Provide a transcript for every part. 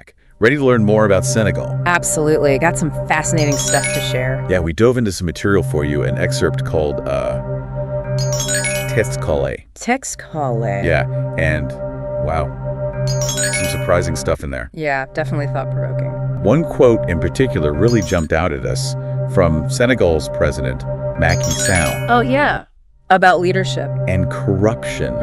back. Ready to learn more about Senegal? Absolutely. Got some fascinating stuff to share. Yeah, we dove into some material for you, an excerpt called clés. Clés. Yeah, and wow, some surprising stuff in there. Yeah, definitely thought-provoking. One quote in particular really jumped out at us from Senegal's President Macky Sall. Oh, yeah. About leadership. And corruption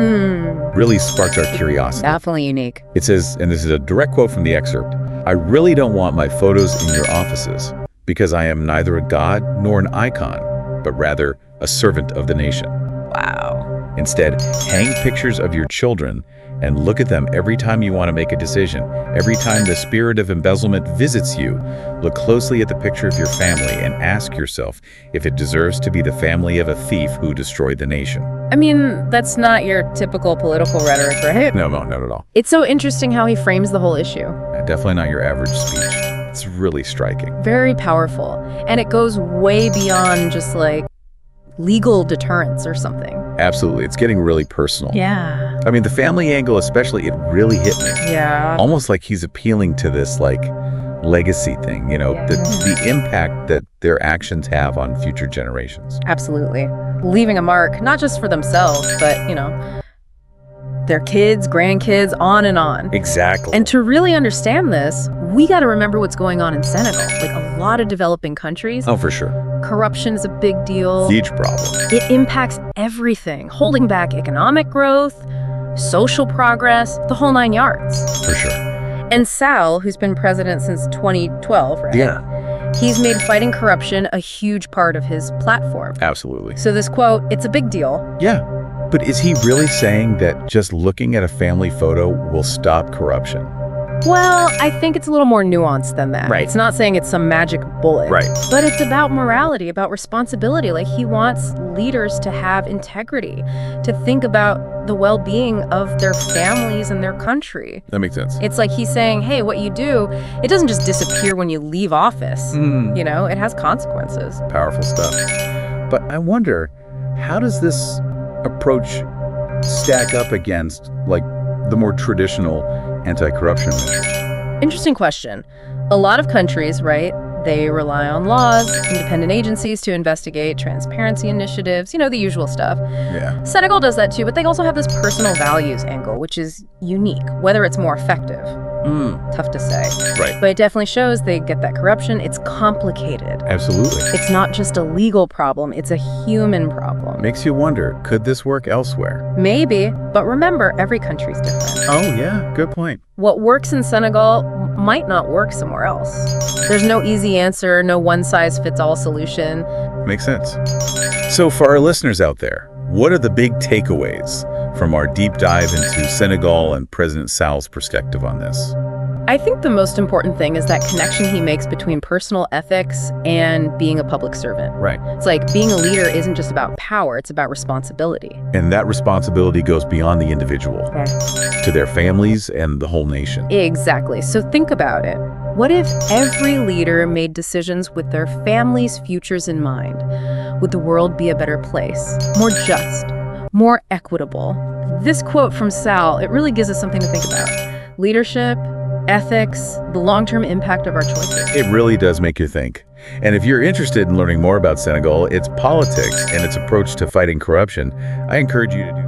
really sparked our curiosity. Definitely unique. It says, and this is a direct quote from the excerpt, "I really don't want my photos in your offices because I am neither a god nor an icon, but rather a servant of the nation. Wow. Instead, hang pictures of your children and look at them every time you want to make a decision. Every time the spirit of embezzlement visits you, look closely at the picture of your family and ask yourself if it deserves to be the family of a thief who destroyed the nation." I mean, that's not your typical political rhetoric, right? No, not at all. It's so interesting how he frames the whole issue. Definitely not your average speech. It's really striking. Very powerful. And it goes way beyond just like legal deterrence or something. Absolutely. It's getting really personal. Yeah. I mean, the family angle especially, it really hit me. Yeah. Almost like he's appealing to this, like, legacy thing, you know, the impact that their actions have on future generations. Absolutely. Leaving a mark, not just for themselves, but, you know, their kids, grandkids, on and on. Exactly. And to really understand this, we got to remember what's going on in Senegal. Like a lot of developing countries. Oh, for sure. Corruption is a big deal. Huge problem. It impacts everything, holding back economic growth, social progress, the whole 9 yards. For sure. And Sall, who's been president since 2012, right? Yeah. He's made fighting corruption a huge part of his platform. Absolutely. So this quote, it's a big deal. Yeah. But is he really saying that just looking at a family photo will stop corruption? Well, I think it's a little more nuanced than that. Right. It's not saying it's some magic bullet. Right. But it's about morality, about responsibility. Like he wants leaders to have integrity, to think about the well-being of their families and their country. That makes sense. It's like he's saying, hey, what you do, it doesn't just disappear when you leave office. You know, it has consequences. Powerful stuff. But I wonder, how does this approach stack up against, like, the more traditional anti-corruption measures? Interesting question. A lot of countries, right, they rely on laws, independent agencies to investigate, transparency initiatives, you know, the usual stuff. Yeah. Senegal does that too, but they also have this personal values angle, which is unique. Whether it's more effective, tough to say. Right. But it definitely shows they get that corruption. It's complicated. Absolutely. It's not just a legal problem, it's a human problem. Makes you wonder, could this work elsewhere? Maybe, but remember, every country's different. Oh, yeah, good point. What works in Senegal might not work somewhere else. There's no easy answer, no one-size-fits-all solution. Makes sense. So for our listeners out there, what are the big takeaways from our deep dive into Senegal and President Sall's perspective on this? I think the most important thing is that connection he makes between personal ethics and being a public servant. Right. It's like being a leader isn't just about power, it's about responsibility. And that responsibility goes beyond the individual, to their families and the whole nation. Exactly. So think about it. What if every leader made decisions with their family's futures in mind? Would the world be a better place, more just, more equitable? This quote from Sall, it really gives us something to think about. Leadership, ethics, the long-term impact of our choices. It really does make you think. And if you're interested in learning more about Senegal, its politics, and its approach to fighting corruption, I encourage you to do so.